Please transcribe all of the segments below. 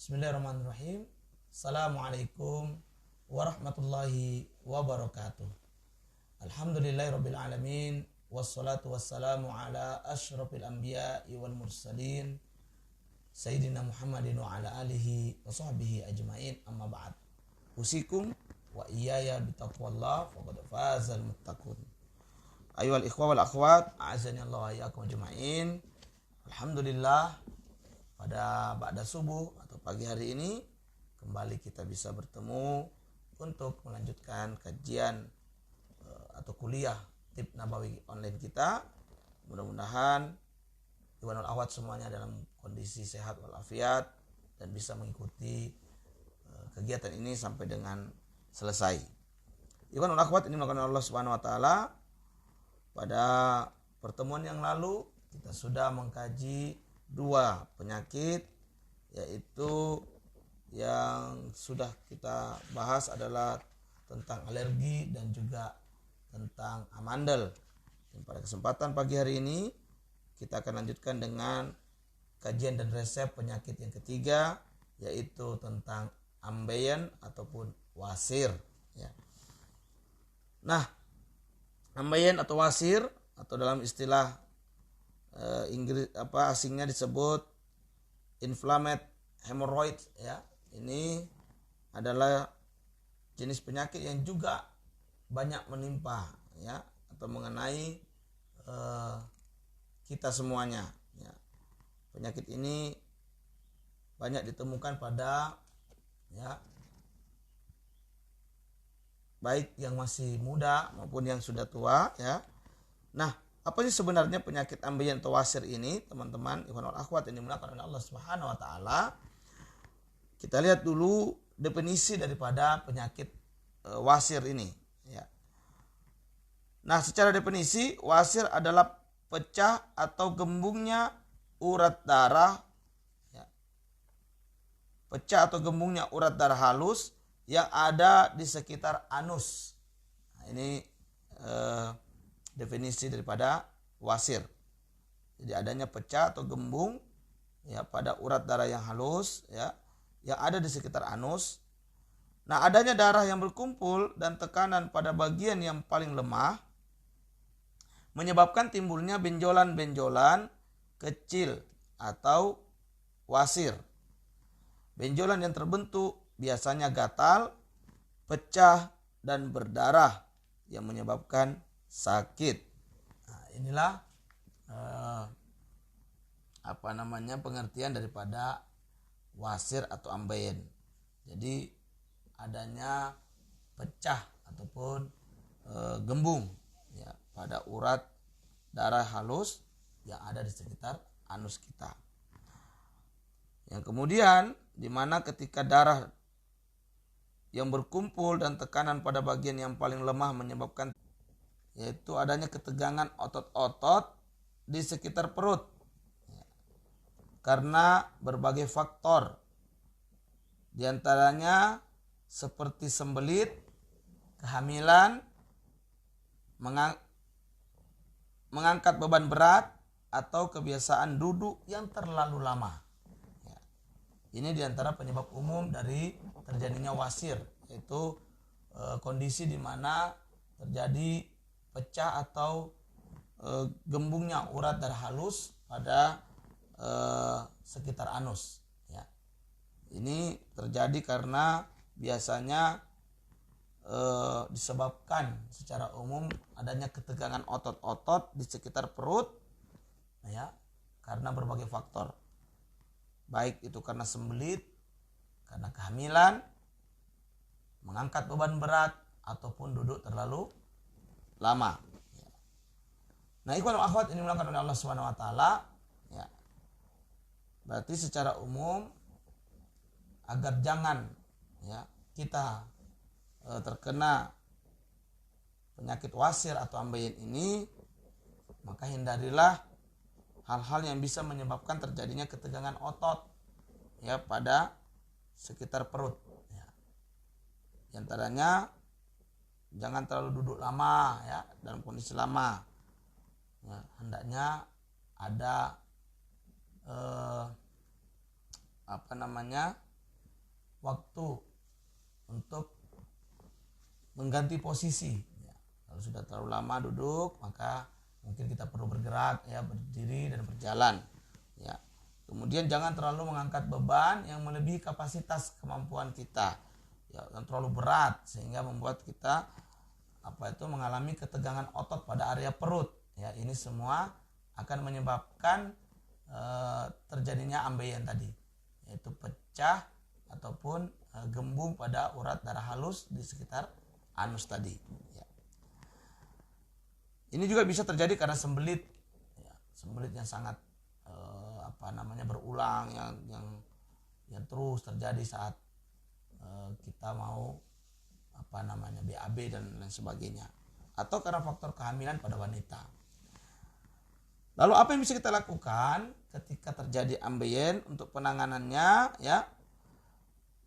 Bismillahirrahmanirrahim. Assalamualaikum warahmatullahi wabarakatuh. Alhamdulillahirabbil alamin wassalatu wassalamu ala asyrafil anbiya'i wal mursalin sayyidina Muhammadin wa ala alihi wa sahbihi ajmain, amma ba'd. Usikum wa iyaya bitaqwallah faqad fazal muttaqun. Ayyuhal ikhwa wal akhwat, a'azani Allah wa iyyakum ajmain. Alhamdulillah, pada ba'da subuh atau pagi hari ini kembali kita bisa bertemu untuk melanjutkan kajian atau kuliah Tib Nabawi online kita. Mudah-mudahan ikhwan wal akhwat semuanya dalam kondisi sehat walafiat dan bisa mengikuti kegiatan ini sampai dengan selesai. Ikhwan wal akhwat ini melakukan Allah Subhanahu wa taala. Pada pertemuan yang lalu kita sudah mengkaji dua penyakit, yaitu yang sudah kita bahas adalah tentang alergi dan juga tentang amandel. Dan pada kesempatan pagi hari ini kita akan lanjutkan dengan kajian dan resep penyakit yang ketiga, yaitu tentang ambeien ataupun wasir. Ya. Nah, ambeien atau wasir atau dalam istilah Inggris asingnya disebut inflamed hemorrhoid, ya. Ini adalah jenis penyakit yang juga banyak menimpa, ya, atau mengenai kita semuanya, ya. Penyakit ini banyak ditemukan pada, ya, baik yang masih muda maupun yang sudah tua, ya. Nah, apa sih sebenarnya penyakit ambeien atau wasir ini, teman-teman ikhwan wal akhwat yang dimuliakan oleh Allah Subhanahu wa taala? Kita lihat dulu definisi daripada penyakit wasir ini, ya. Nah, secara definisi, wasir adalah pecah atau gembungnya urat darah, ya. Pecah atau gembungnya urat darah halus yang ada di sekitar anus. Nah, ini definisi daripada wasir. Jadi adanya pecah atau gembung, ya, pada urat darah yang halus, ya, yang ada di sekitar anus. Nah, adanya darah yang berkumpul dan tekanan pada bagian yang paling lemah menyebabkan timbulnya benjolan-benjolan kecil atau wasir. Benjolan yang terbentuk biasanya gatal, pecah, dan berdarah yang menyebabkan sakit. Nah, inilah pengertian daripada wasir atau ambeien. Jadi adanya pecah ataupun gembung, ya, pada urat darah halus yang ada di sekitar anus kita. Yang kemudian di mana ketika darah yang berkumpul dan tekanan pada bagian yang paling lemah menyebabkan, yaitu adanya ketegangan otot-otot di sekitar perut, ya, karena berbagai faktor, diantaranya seperti sembelit, kehamilan, mengangkat beban berat, atau kebiasaan duduk yang terlalu lama, ya. Ini diantara penyebab umum dari terjadinya wasir, yaitu kondisi di mana terjadi pecah atau gembungnya urat darah halus pada sekitar anus, ya. Ini terjadi karena biasanya disebabkan secara umum adanya ketegangan otot-otot di sekitar perut, ya, karena berbagai faktor, baik itu karena sembelit, karena kehamilan, mengangkat beban berat, ataupun duduk terlalu lama. Nah, ikhwan wal akhwat ini dimuliakan oleh Allah Subhanahu wa taala, ya. Berarti secara umum agar jangan, ya, kita terkena penyakit wasir atau ambeien ini, maka hindarilah hal-hal yang bisa menyebabkan terjadinya ketegangan otot, ya, pada sekitar perut, ya. Di antaranya jangan terlalu duduk lama, ya, dalam kondisi lama. Ya, hendaknya ada waktu untuk mengganti posisi. Ya, kalau sudah terlalu lama duduk, maka mungkin kita perlu bergerak, ya, berdiri dan berjalan. Ya. Kemudian jangan terlalu mengangkat beban yang melebihi kapasitas kemampuan kita, ya, yang terlalu berat sehingga membuat kita mengalami ketegangan otot pada area perut. Ya, ini semua akan menyebabkan terjadinya ambeien tadi, yaitu pecah ataupun gembung pada urat darah halus di sekitar anus tadi. Ya. Ini juga bisa terjadi karena sembelit, ya, sembelit yang sangat berulang, yang terus terjadi saat kita mau BAB dan lain sebagainya, atau karena faktor kehamilan pada wanita. Lalu apa yang bisa kita lakukan ketika terjadi ambeien untuk penanganannya, ya?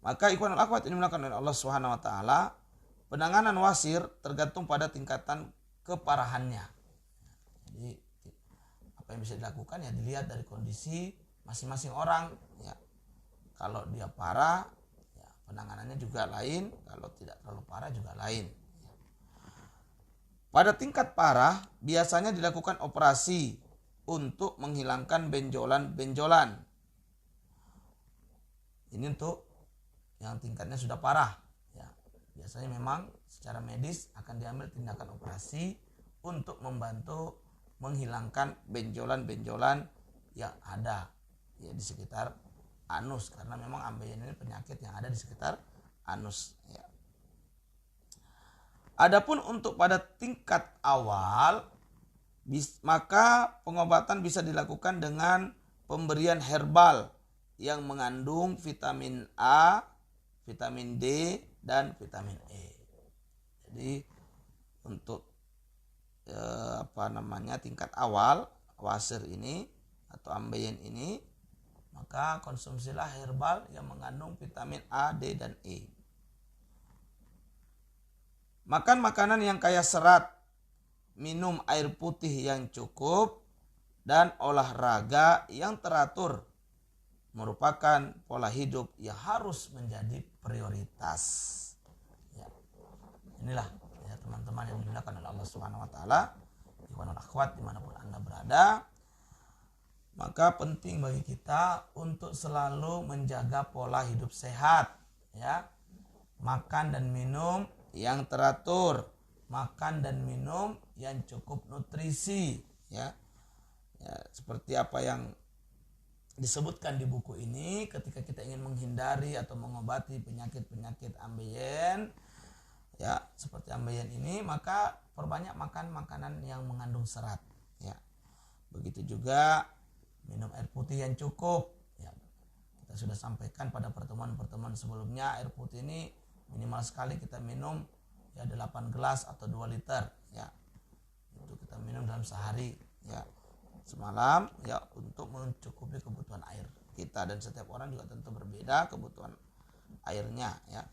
Maka ikhwanul akhwat ini dimuliakan oleh Allah Subhanahu wa taala, penanganan wasir tergantung pada tingkatan keparahannya. Jadi apa yang bisa dilakukan ya dilihat dari kondisi masing-masing orang, ya. Kalau dia parah, ya, penanganannya juga lain, kalau tidak terlalu parah juga lain. Pada tingkat parah biasanya dilakukan operasi untuk menghilangkan benjolan-benjolan. Ini untuk yang tingkatnya sudah parah, ya. Biasanya memang secara medis akan diambil tindakan operasi untuk membantu menghilangkan benjolan-benjolan yang ada, ya, di sekitar anus, karena memang ambeien ini penyakit yang ada di sekitar anus, ya. Adapun untuk pada tingkat awal, maka pengobatan bisa dilakukan dengan pemberian herbal yang mengandung vitamin A, vitamin D, dan vitamin E. Jadi untuk tingkat awal wasir ini atau ambeien ini, maka konsumsilah herbal yang mengandung vitamin A, D, dan E. Makan makanan yang kaya serat, minum air putih yang cukup, dan olahraga yang teratur merupakan pola hidup yang harus menjadi prioritas. Ya. Inilah, ya, teman-teman yang dimuliakan oleh Allah Subhanahu wa taala, ikhwanul akhwat dimanapun Anda berada, maka penting bagi kita untuk selalu menjaga pola hidup sehat, ya. Makan dan minum yang teratur, makan dan minum yang cukup nutrisi, ya. Ya, seperti apa yang disebutkan di buku ini, ketika kita ingin menghindari atau mengobati penyakit-penyakit ambeien, ya, seperti ambeien ini, maka perbanyak makan makanan yang mengandung serat, ya. Begitu juga minum air putih yang cukup, ya. Kita sudah sampaikan pada pertemuan-pertemuan sebelumnya, air putih ini minimal sekali kita minum, ya, 8 gelas atau 2 liter, ya. Itu kita minum dalam sehari, ya, semalam, ya, untuk mencukupi kebutuhan air kita, dan setiap orang juga tentu berbeda kebutuhan airnya, ya.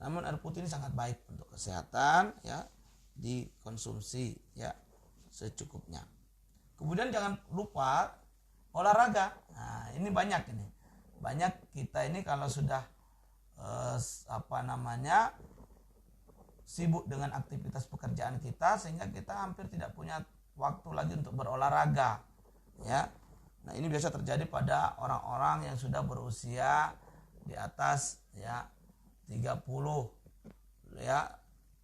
Namun air putih ini sangat baik untuk kesehatan, ya, dikonsumsi, ya, secukupnya. Kemudian jangan lupa olahraga. Nah, ini banyak kita ini kalau sudah sibuk dengan aktivitas pekerjaan kita, sehingga kita hampir tidak punya waktu lagi untuk berolahraga, ya. Nah, ini biasa terjadi pada orang-orang yang sudah berusia di atas, ya, 30, ya,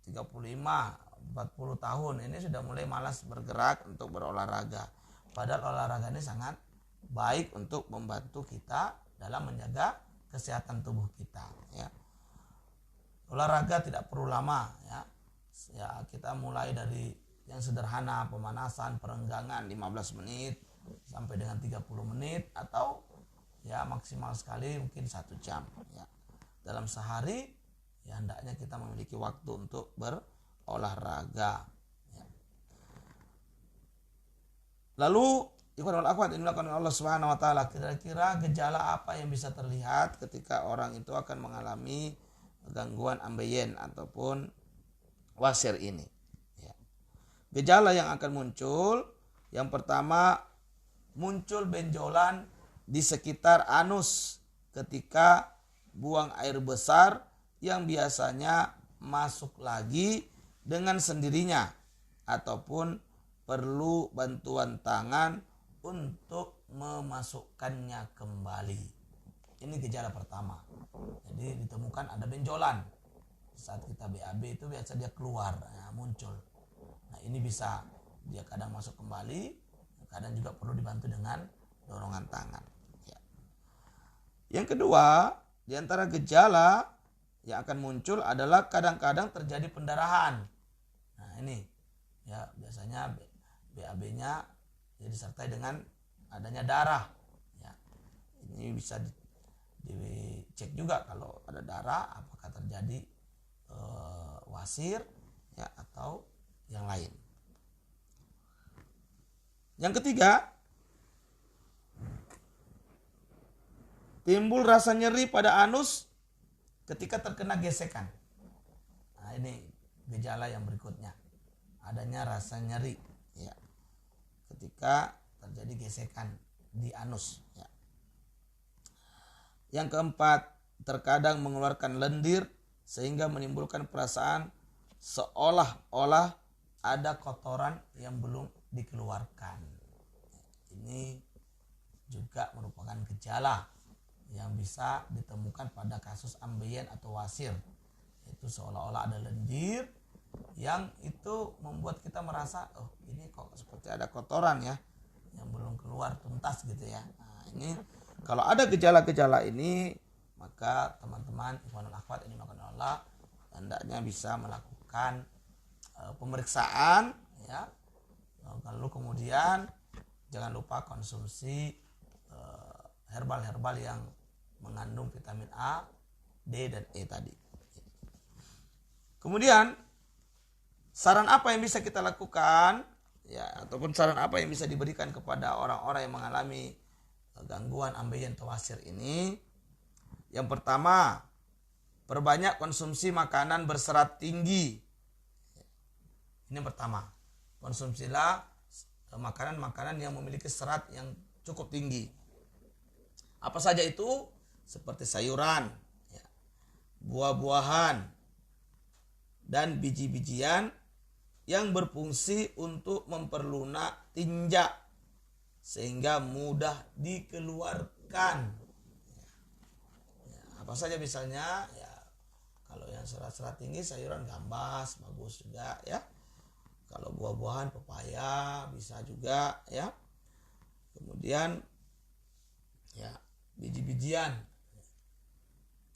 35, 40 tahun. Ini sudah mulai malas bergerak untuk berolahraga. Padahal olahraga ini sangat baik untuk membantu kita dalam menjaga kesehatan tubuh kita, ya. Olahraga tidak perlu lama, ya. Ya, kita mulai dari yang sederhana, pemanasan, perenggangan 15 menit sampai dengan 30 menit, atau, ya, maksimal sekali mungkin 1 jam, ya. Dalam sehari, ya, hendaknya kita memiliki waktu untuk berolahraga, ya. Lalu ikhwanul akhwat yang dilakukan Allah Subhanahu wa taala, kira-kira gejala apa yang bisa terlihat ketika orang itu akan mengalami gangguan ambeien ataupun wasir ini, ya. Gejala yang akan muncul, yang pertama, muncul benjolan di sekitar anus ketika buang air besar yang biasanya masuk lagi dengan sendirinya ataupun perlu bantuan tangan untuk memasukkannya kembali. Ini gejala pertama. Jadi ditemukan ada benjolan. Saat kita BAB itu biasa dia keluar, muncul. Nah ini bisa dia kadang masuk kembali, kadang juga perlu dibantu dengan dorongan tangan. Ya. Yang kedua, di antara gejala yang akan muncul adalah kadang-kadang terjadi pendarahan. Nah ini ya biasanya BAB-nya ya disertai dengan adanya darah. Ya. Ini bisa dicek juga kalau ada darah apakah terjadi wasir ya atau yang lain. Yang ketiga, timbul rasa nyeri pada anus ketika terkena gesekan. Nah, ini gejala yang berikutnya. Adanya rasa nyeri ya ketika terjadi gesekan di anus ya. Yang keempat, terkadang mengeluarkan lendir sehingga menimbulkan perasaan seolah-olah ada kotoran yang belum dikeluarkan. Ini juga merupakan gejala yang bisa ditemukan pada kasus ambeien atau wasir. Itu seolah-olah ada lendir yang itu membuat kita merasa, oh ini kok seperti ada kotoran ya yang belum keluar tuntas gitu ya. Nah, ini kalau ada gejala-gejala ini, maka teman-teman ikhwanul akhwat ini maka Allah hendaknya bisa melakukan pemeriksaan ya. Lalu kemudian jangan lupa konsumsi herbal-herbal yang mengandung vitamin A, D dan E tadi. Kemudian saran apa yang bisa kita lakukan ya ataupun saran apa yang bisa diberikan kepada orang-orang yang mengalami gangguan ambeien atau wasir ini? Yang pertama, perbanyak konsumsi makanan berserat tinggi. Ini yang pertama, konsumsilah makanan-makanan yang memiliki serat yang cukup tinggi. Apa saja itu? Seperti sayuran, ya, buah-buahan, dan biji-bijian yang berfungsi untuk memperlunak tinja sehingga mudah dikeluarkan. Ya, apa saja misalnya ya, kalau yang serat-serat tinggi sayuran gambas bagus juga ya. Kalau buah-buahan pepaya bisa juga ya. Kemudian ya biji-bijian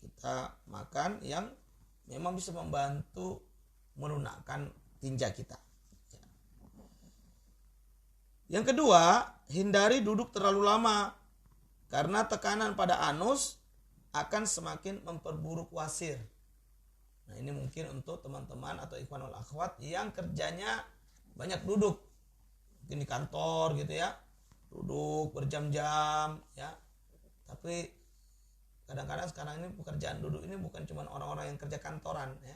kita makan yang memang bisa membantu melunakkan tinja kita. Yang kedua, hindari duduk terlalu lama karena tekanan pada anus akan semakin memperburuk wasir. Nah ini mungkin untuk teman-teman atau ikhwanul akhwat yang kerjanya banyak duduk, mungkin di kantor gitu ya, duduk berjam-jam ya. Tapi kadang-kadang sekarang ini pekerjaan duduk ini bukan cuma orang-orang yang kerja kantoran ya.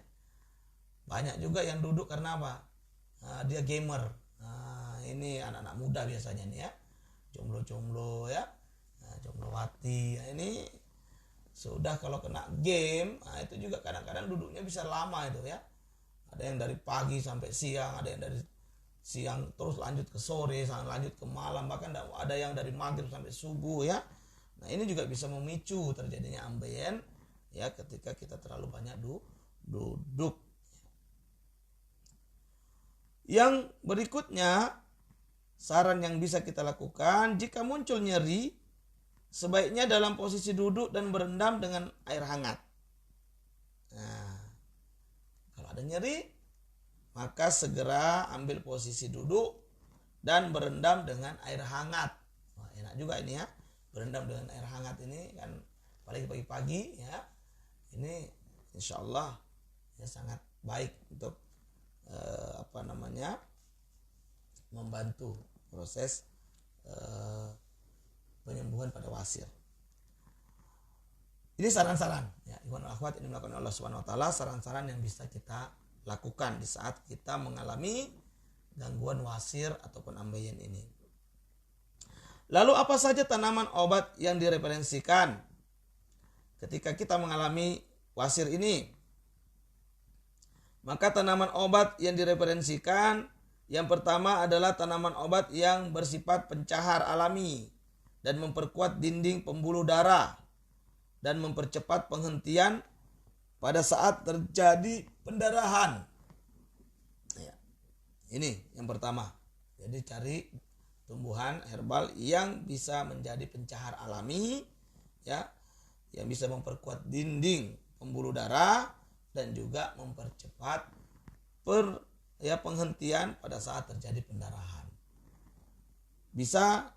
Banyak juga yang duduk karena apa? Nah, dia gamer. Nah, ini anak-anak muda biasanya nih ya. Jomblo-jomblo ya. Nah, jomblowati. Nah, ini sudah kalau kena game, nah itu juga kadang-kadang duduknya bisa lama itu ya. Ada yang dari pagi sampai siang, ada yang dari siang terus lanjut ke sore, lanjut ke malam, bahkan ada yang dari maghrib sampai subuh ya. Nah, ini juga bisa memicu terjadinya ambeien ya ketika kita terlalu banyak duduk. Yang berikutnya, saran yang bisa kita lakukan jika muncul nyeri, sebaiknya dalam posisi duduk dan berendam dengan air hangat. Nah, kalau ada nyeri, maka segera ambil posisi duduk dan berendam dengan air hangat. Wah, enak juga ini ya, berendam dengan air hangat ini kan, apalagi pagi-pagi ya. Ini insya Allah ya sangat baik untuk membantu proses penyembuhan pada wasir. Ini saran-saran ya, ikhwan akhwat ini melakukan Allah Subhanahu wa taala, saran-saran yang bisa kita lakukan di saat kita mengalami gangguan wasir ataupun ambeien ini. Lalu apa saja tanaman obat yang direferensikan? ketika kita mengalami wasir ini, maka tanaman obat yang direferensikan yang pertama adalah tanaman obat yang bersifat pencahar alami dan memperkuat dinding pembuluh darah dan mempercepat penghentian pada saat terjadi pendarahan. Ya, ini yang pertama. Jadi cari tumbuhan herbal yang bisa menjadi pencahar alami, ya, yang bisa memperkuat dinding pembuluh darah dan juga mempercepat penghentian pada saat terjadi pendarahan. Bisa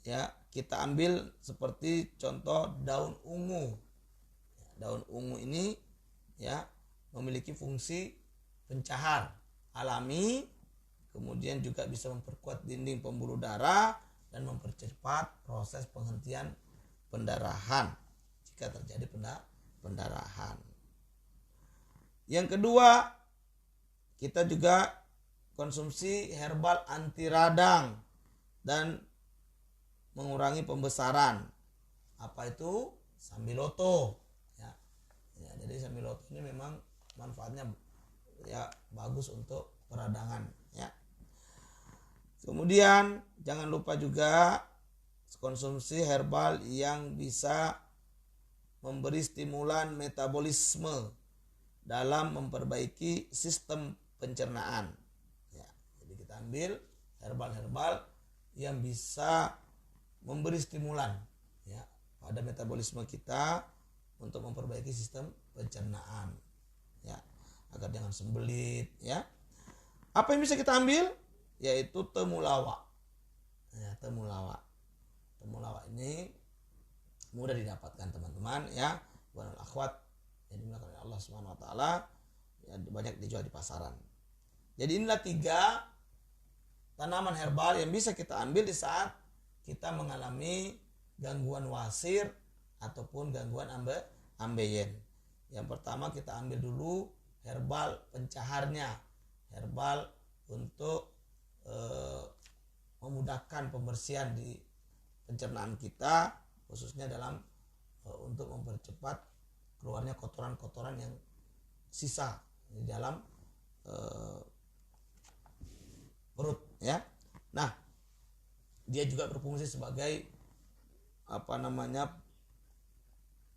ya kita ambil seperti contoh daun ungu. Daun ungu ini ya memiliki fungsi pencahar alami, kemudian juga bisa memperkuat dinding pembuluh darah dan mempercepat proses penghentian pendarahan jika terjadi pendarahan. Yang kedua, kita juga konsumsi herbal anti radang dan mengurangi pembesaran. Apa itu? Sambiloto. Ya, jadi sambiloto ini memang manfaatnya ya bagus untuk peradangan. Ya. Kemudian jangan lupa juga konsumsi herbal yang bisa memberi stimulan metabolisme dalam memperbaiki sistem pencernaan. Ya, jadi kita ambil herbal-herbal yang bisa memberi stimulan ya pada metabolisme kita untuk memperbaiki sistem pencernaan. Ya, agar jangan sembelit. Ya, apa yang bisa kita ambil? Yaitu temulawak. Ya, temulawak. Temulawak ini mudah didapatkan teman-teman ya. Bukan akhwat yang dimulakan oleh Allah Subhanahu wa taala, ya, banyak dijual di pasaran. Jadi inilah 3 tanaman herbal yang bisa kita ambil di saat kita mengalami gangguan wasir ataupun gangguan ambeien. Yang pertama kita ambil dulu herbal pencaharnya, herbal untuk memudahkan pembersihan di pencernaan kita, khususnya dalam untuk mempercepat keluarnya kotoran-kotoran yang sisa di dalam perut ya. Nah, dia juga berfungsi sebagai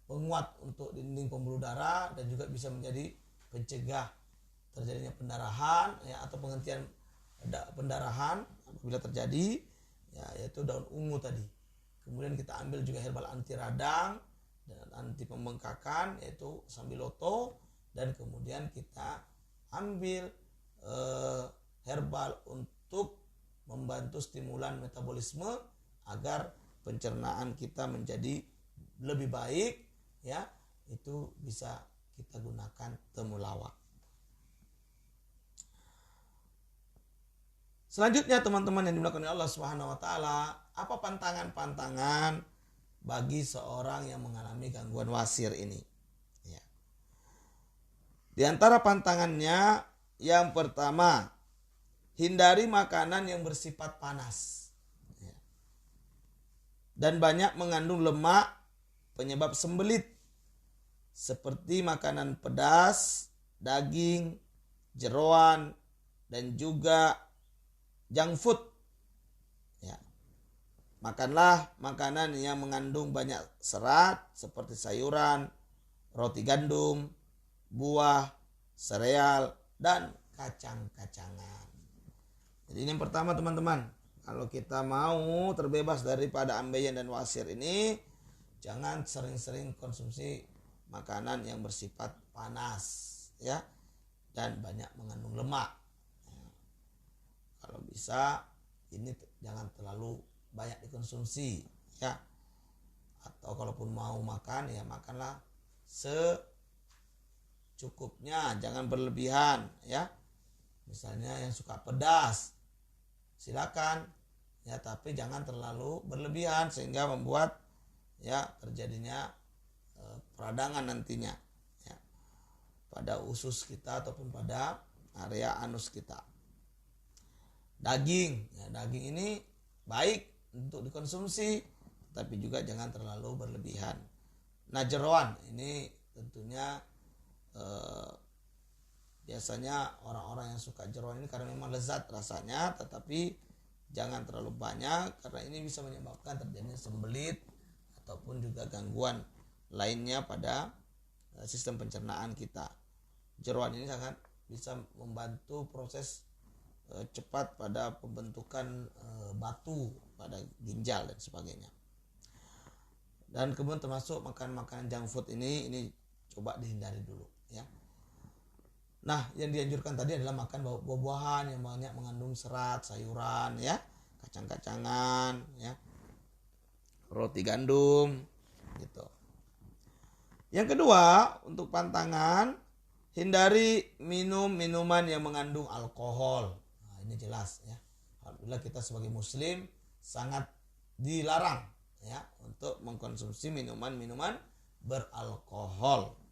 penguat untuk dinding pembuluh darah dan juga bisa menjadi pencegah terjadinya pendarahan ya atau penghentian pendarahan apabila terjadi ya, yaitu daun ungu tadi. Kemudian kita ambil juga herbal anti radang dan anti pembengkakan yaitu sambiloto, dan kemudian kita ambil herbal untuk membantu stimulan metabolisme agar pencernaan kita menjadi lebih baik ya, itu bisa kita gunakan temulawak. Selanjutnya teman-teman yang dimuliakan oleh Allah Subhanahu wa taala, apa pantangan-pantangan bagi seorang yang mengalami gangguan wasir ini? Ya. Di antara pantangannya yang pertama, hindari makanan yang bersifat panas ya, dan banyak mengandung lemak penyebab sembelit seperti makanan pedas, daging, jeroan, dan juga junk food. Ya. Makanlah makanan yang mengandung banyak serat seperti sayuran, roti gandum, buah, sereal, dan kacang-kacangan. Jadi ini yang pertama teman-teman. Kalau kita mau terbebas daripada ambeien dan wasir ini, jangan sering-sering konsumsi makanan yang bersifat panas ya dan banyak mengandung lemak. Kalau bisa ini jangan terlalu banyak dikonsumsi ya. Atau kalaupun mau makan ya makanlah secukupnya, jangan berlebihan ya. Misalnya yang suka pedas silakan ya, tapi jangan terlalu berlebihan sehingga membuat ya terjadinya peradangan nantinya ya pada usus kita ataupun pada area anus kita. Daging ini baik untuk dikonsumsi, tapi juga jangan terlalu berlebihan. Nah, jeroan ini tentunya biasanya orang-orang yang suka jeroan ini karena memang lezat rasanya, tetapi jangan terlalu banyak karena ini bisa menyebabkan terjadinya sembelit ataupun juga gangguan lainnya pada sistem pencernaan kita. Jeroan ini sangat bisa membantu proses cepat pada pembentukan batu pada ginjal dan sebagainya. Dan kemudian termasuk makanan junk food ini coba dihindari dulu ya. Nah, yang dianjurkan tadi adalah makan buah-buahan yang banyak mengandung serat, sayuran ya, kacang-kacangan ya, roti gandum gitu. Yang kedua, untuk pantangan, hindari minum minuman yang mengandung alkohol. Nah, ini jelas ya. Alhamdulillah kita sebagai muslim sangat dilarang ya untuk mengkonsumsi minuman-minuman beralkohol.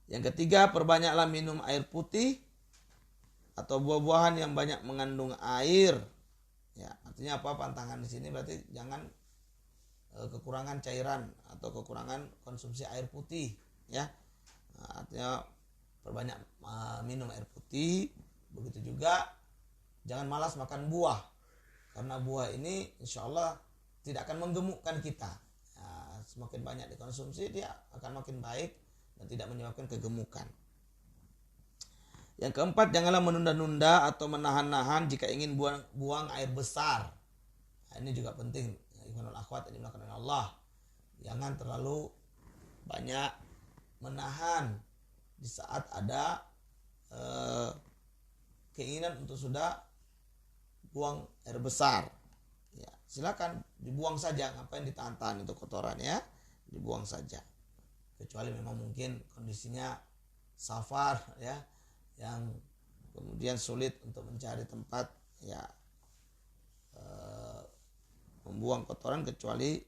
Yang ketiga, perbanyaklah minum air putih atau buah-buahan yang banyak mengandung air. Ya, artinya apa? Pantangan di sini berarti jangan kekurangan cairan atau kekurangan konsumsi air putih ya. Nah, artinya perbanyak minum air putih. Begitu juga jangan malas makan buah, karena buah ini insya Allah tidak akan menggemukkan kita. Nah, semakin banyak dikonsumsi dia akan makin baik dan tidak menyebabkan kegemukan. Yang keempat, janganlah menunda-nunda atau menahan-nahan jika ingin buang air besar. Nah, ini juga penting. Ikhwanul akhwat yang dimuliakan oleh Allah. Jangan terlalu banyak menahan di saat ada keinginan untuk sudah buang air besar. Ya, silakan dibuang saja, ngapain ditahan-tahan itu kotoran ya, dibuang saja. Kecuali memang mungkin kondisinya safar ya, yang kemudian sulit untuk mencari tempat ya membuang kotoran, kecuali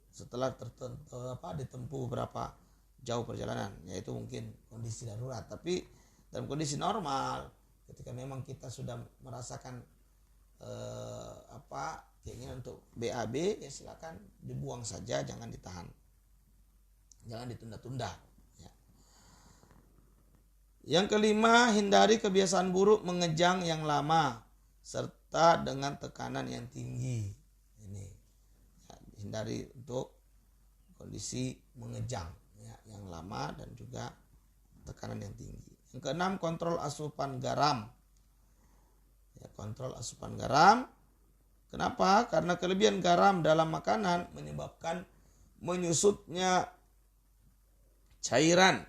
setelah ditempuh beberapa jauh perjalanan, yaitu mungkin kondisi darurat. Tapi dalam kondisi normal, ketika memang kita sudah merasakan keinginan untuk BAB, ya silakan dibuang saja, jangan ditahan, jangan ditunda-tunda ya. Yang kelima, hindari kebiasaan buruk mengejang yang lama serta dengan tekanan yang tinggi. Ini ya, hindari untuk kondisi mengejang ya, yang lama dan juga tekanan yang tinggi. Yang keenam, kontrol asupan garam. Ya, kontrol asupan garam. Kenapa? Karena kelebihan garam dalam makanan menyebabkan menyusutnya cairan,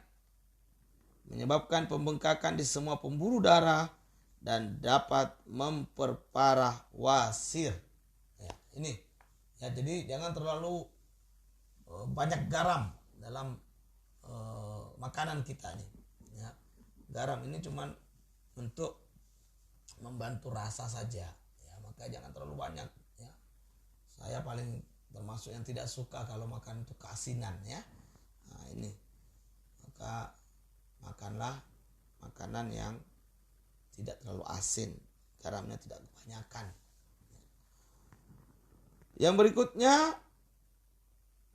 menyebabkan pembengkakan di semua pembuluh darah dan dapat memperparah wasir. Ya, ini. Ya, jadi jangan terlalu banyak garam dalam makanan kita ini. Ya. Garam ini cuma untuk membantu rasa saja. Ya, maka jangan terlalu banyak. Ya. Saya paling termasuk yang tidak suka kalau makan itu keasinan ya. Nah, ini. Maka makanlah makanan yang tidak terlalu asin, garamnya tidak kebanyakan. Yang berikutnya,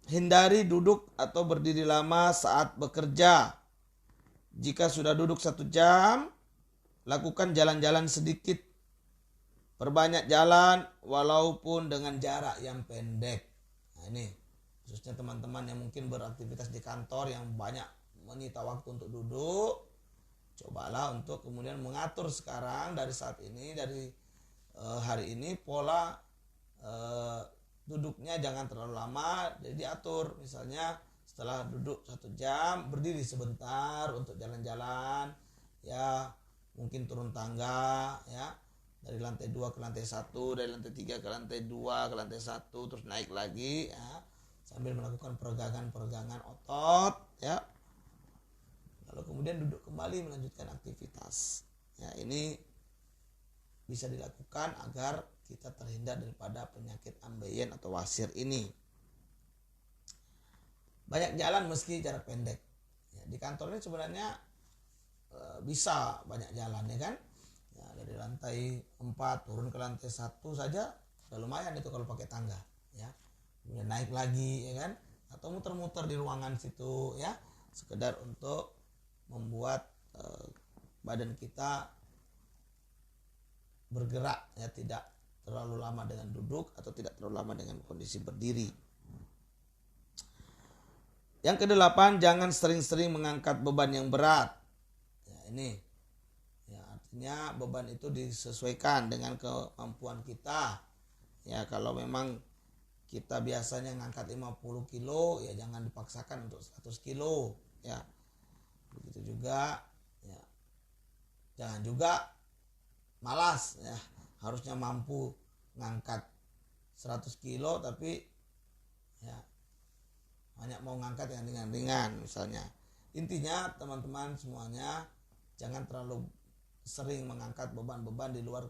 hindari duduk atau berdiri lama saat bekerja. Jika sudah duduk 1 jam, lakukan jalan-jalan sedikit. Perbanyak jalan walaupun dengan jarak yang pendek. Nah, ini khususnya teman-teman yang mungkin beraktivitas di kantor yang banyak menyita waktu untuk duduk, cobalah untuk kemudian mengatur sekarang dari saat ini, dari hari ini pola duduknya jangan terlalu lama, jadi diatur. Misalnya setelah duduk 1 jam, berdiri sebentar untuk jalan-jalan, ya mungkin turun tangga, ya dari lantai 2 ke lantai 1, dari lantai 3 ke lantai 2, ke lantai 1, terus naik lagi, ya sambil melakukan peregangan-peregangan otot, ya. Lalu kemudian duduk kembali melanjutkan aktivitas. Ya, ini bisa dilakukan agar kita terhindar daripada penyakit ambeien atau wasir ini. Banyak jalan meski jarak pendek. Ya, di kantor ini sebenarnya bisa banyak jalan ya kan. Ya, dari lantai 4 turun ke lantai 1 saja sudah lumayan itu kalau pakai tangga. Ya, kemudian naik lagi ya kan. atau muter-muter di ruangan situ ya, sekedar untuk membuat badan kita bergerak ya, tidak terlalu lama dengan duduk atau tidak terlalu lama dengan kondisi berdiri. Yang kedelapan, jangan sering-sering mengangkat beban yang berat. Ya, ini ya, artinya beban itu disesuaikan dengan kemampuan kita. Ya, kalau memang kita biasanya ngangkat 50 kilo, ya jangan dipaksakan untuk 100 kilo ya. Begitu juga ya, jangan juga malas ya, harusnya mampu ngangkat 100 kilo tapi ya banyak mau ngangkat yang ringan-ringan misalnya. Intinya teman-teman semuanya, jangan terlalu sering mengangkat beban-beban di luar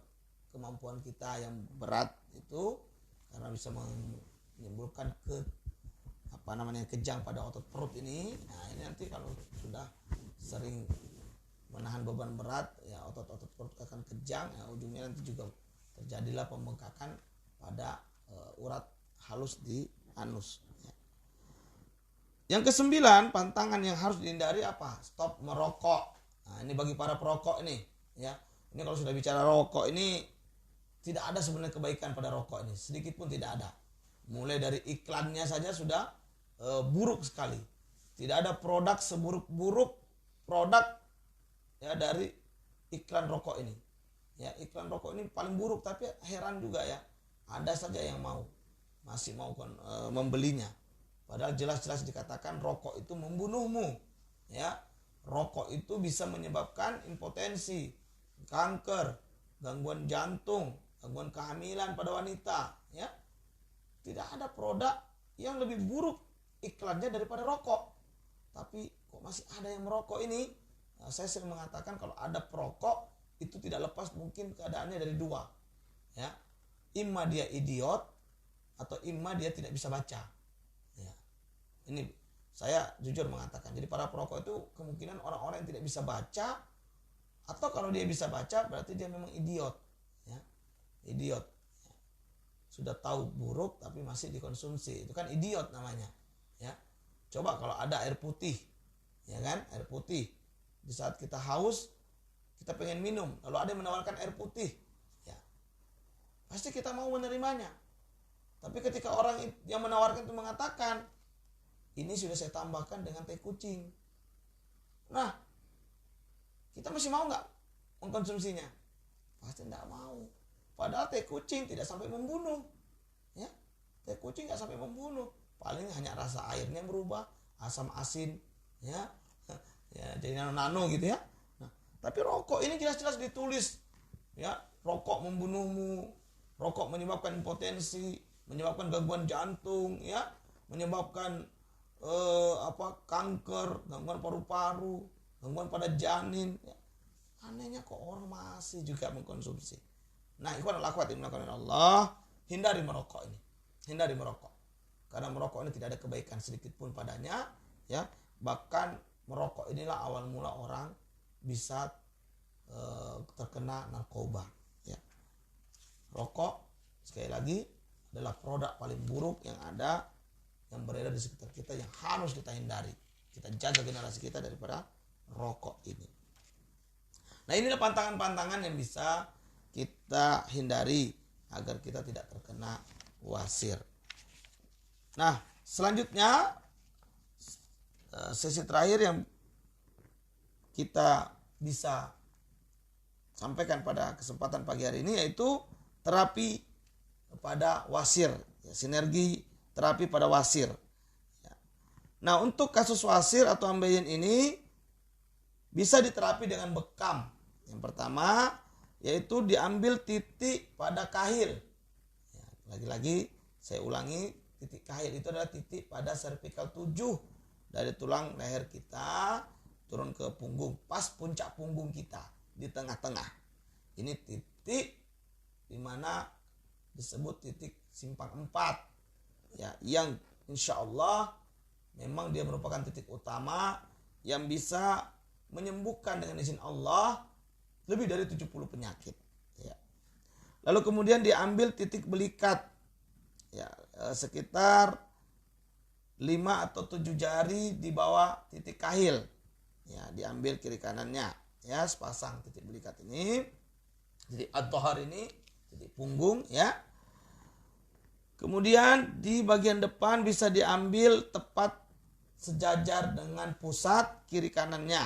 kemampuan kita yang berat itu, karena bisa menimbulkan kejang pada otot perut ini. Nah, ini nanti kalau sudah sering menahan beban berat ya, otot-otot perut akan kejang ya, ujungnya nanti juga terjadilah pembengkakan pada urat halus di anus ya. Yang kesembilan, pantangan yang harus dihindari apa? Stop merokok. Nah, ini bagi para perokok ini ya. Ini kalau sudah bicara rokok ini, tidak ada sebenarnya kebaikan pada rokok ini, sedikit pun tidak ada. Mulai dari iklannya saja sudah buruk sekali. Tidak ada produk seburuk-buruk produk ya dari iklan rokok ini. Ya, iklan rokok ini paling buruk, tapi heran juga ya, ada saja yang masih mau membelinya. Padahal jelas-jelas dikatakan rokok itu membunuhmu. Ya, rokok itu bisa menyebabkan impotensi, kanker, gangguan jantung, gangguan kehamilan pada wanita. Ya, tidak ada produk yang lebih buruk iklannya daripada rokok. Tapi kok masih ada yang merokok ini? Nah, saya sering mengatakan kalau ada perokok itu tidak lepas mungkin keadaannya dari dua. Ya, imma dia idiot atau imma dia tidak bisa baca. Ya, ini saya jujur mengatakan. Jadi para perokok itu kemungkinan orang-orang yang tidak bisa baca, atau kalau dia bisa baca berarti dia memang idiot. Ya, idiot. Ya. Sudah tahu buruk tapi masih dikonsumsi, itu kan idiot namanya. Ya, coba kalau ada air putih, ya kan, air putih. Di saat kita haus, kita pengen minum, lalu ada yang menawarkan air putih, ya pasti kita mau menerimanya. Tapi ketika orang yang menawarkan itu mengatakan, ini sudah saya tambahkan dengan teh kucing, nah kita masih mau nggak mengkonsumsinya? Pasti nggak mau. Padahal teh kucing tidak sampai membunuh, ya, teh kucing nggak sampai membunuh, paling hanya rasa airnya berubah, asam asin, ya, ya jadi nano-nano gitu ya. Tapi rokok ini jelas-jelas ditulis ya, rokok membunuhmu, rokok menyebabkan impotensi, menyebabkan gangguan jantung, ya, menyebabkan kanker, gangguan paru-paru, gangguan pada janin. Ya. Anehnya kok orang masih juga mengkonsumsi. Nah, ikhwan al-akhwat yang dimuliakan Allah, hindari merokok ini, hindari merokok, karena merokok ini tidak ada kebaikan sedikit pun padanya, ya. Bahkan merokok inilah awal mula orang bisa terkena narkoba. Ya. Rokok sekali lagi adalah produk paling buruk yang ada, yang beredar di sekitar kita, yang harus kita hindari. Kita jaga generasi kita daripada rokok ini. Nah, inilah pantangan-pantangan yang bisa kita hindari agar kita tidak terkena wasir. Nah, selanjutnya sesi terakhir yang kita bisa sampaikan pada kesempatan pagi hari ini yaitu terapi pada wasir, ya, sinergi terapi pada wasir. Ya. Nah, untuk kasus wasir atau ambeien ini bisa diterapi dengan bekam. Yang pertama yaitu diambil titik pada kahil. Ya, lagi-lagi saya ulangi, titik kahil itu adalah titik pada cervical 7 dari tulang leher kita turun ke punggung, pas puncak punggung kita di tengah-tengah. Ini titik di mana disebut titik simpang 4, ya, yang insya Allah memang dia merupakan titik utama yang bisa menyembuhkan dengan izin Allah lebih dari 70 penyakit. Ya. Lalu kemudian diambil titik belikat, ya, sekitar 5 atau 7 jari di bawah titik kahil. Ya, diambil kiri kanannya. Ya, sepasang titik belikat ini. Titik ad-dhahar ini, titik punggung ya. Kemudian di bagian depan bisa diambil tepat sejajar dengan pusat kiri kanannya.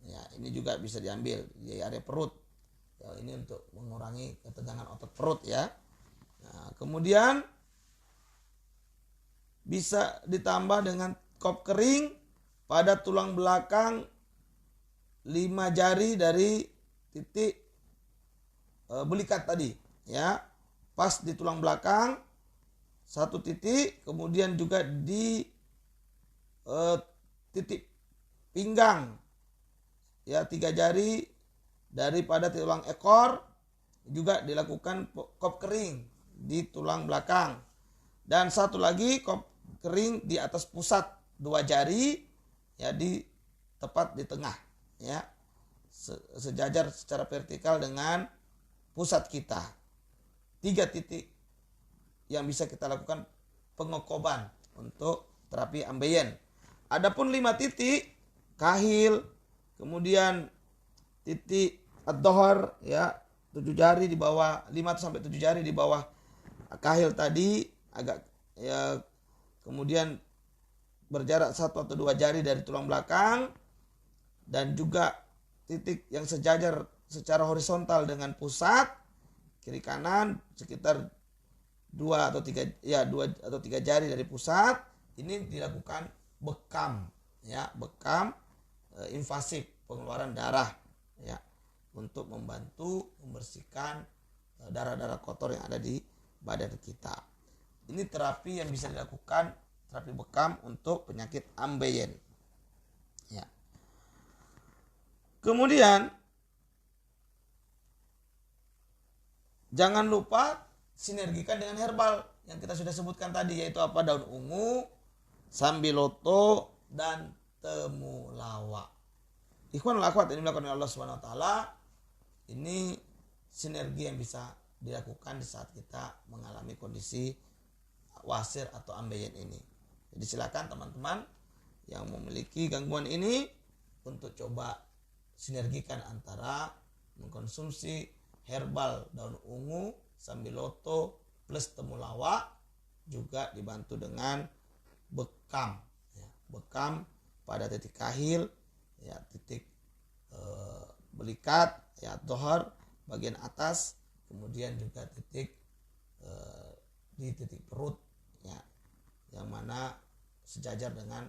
Ya, ini juga bisa diambil di area perut. Ya, ini untuk mengurangi ketegangan otot perut ya. Nah, kemudian bisa ditambah dengan kop kering pada tulang belakang 5 jari dari titik belikat tadi ya. Pas di tulang belakang 1 titik, kemudian juga di titik pinggang ya 3 jari daripada tulang ekor, juga dilakukan kop kering di tulang belakang. Dan 1 lagi kop kering di atas pusat 2 jari ya, di tepat di tengah ya, sejajar secara vertikal dengan pusat kita. 3 titik yang bisa kita lakukan pengokoban untuk terapi ambeien. Adapun 5 titik kahil, kemudian titik ad-dhahar ya, 7 jari di bawah, 5 sampai 7 jari di bawah kahil tadi agak ya, kemudian berjarak 1 atau 2 jari dari tulang belakang, dan juga titik yang sejajar secara horizontal dengan pusat kiri kanan sekitar 2 atau 3 jari dari pusat. Ini dilakukan bekam ya, bekam invasif, pengeluaran darah ya, untuk membantu membersihkan darah-darah kotor yang ada di badan kita. Ini terapi yang bisa dilakukan, terapi bekam untuk penyakit ambeien. Ya. Kemudian jangan lupa sinergikan dengan herbal yang kita sudah sebutkan tadi, yaitu apa? Daun ungu, sambiloto, dan temulawak. Ikhwanul akhwat ini dilakukan oleh Allah Subhanahu wa taala. Ini sinergi yang bisa dilakukan di saat kita mengalami kondisi wasir atau ambeien ini. Jadi silakan teman-teman yang memiliki gangguan ini untuk coba sinergikan antara mengkonsumsi herbal daun ungu, sambiloto plus temulawak, juga dibantu dengan bekam ya, bekam pada titik kahil ya, titik belikat ya, dhahar bagian atas, kemudian juga titik di titik perut ya, yang mana sejajar dengan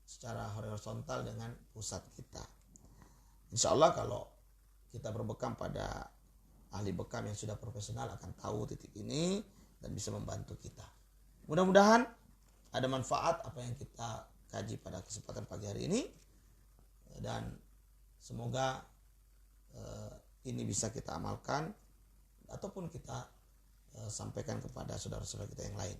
secara horizontal dengan pusat kita. Insya Allah kalau kita berbekam pada ahli bekam yang sudah profesional akan tahu titik ini dan bisa membantu kita. Mudah-mudahan ada manfaat apa yang kita kaji pada kesempatan pagi hari ini, dan semoga ini bisa kita amalkan ataupun kita sampaikan kepada saudara-saudara kita yang lain.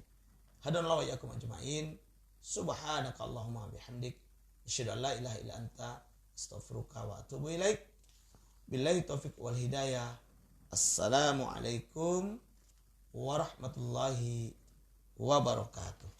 Hadanallahu wa iyyakum ajma'in. Subhanakallahumma bihamdik, asyhadu an la ilaha illa anta, astaghfiruka wa atubu ilaik. Billahi taufiq wal hidayah. Assalamualaikum warahmatullahi wabarakatuh.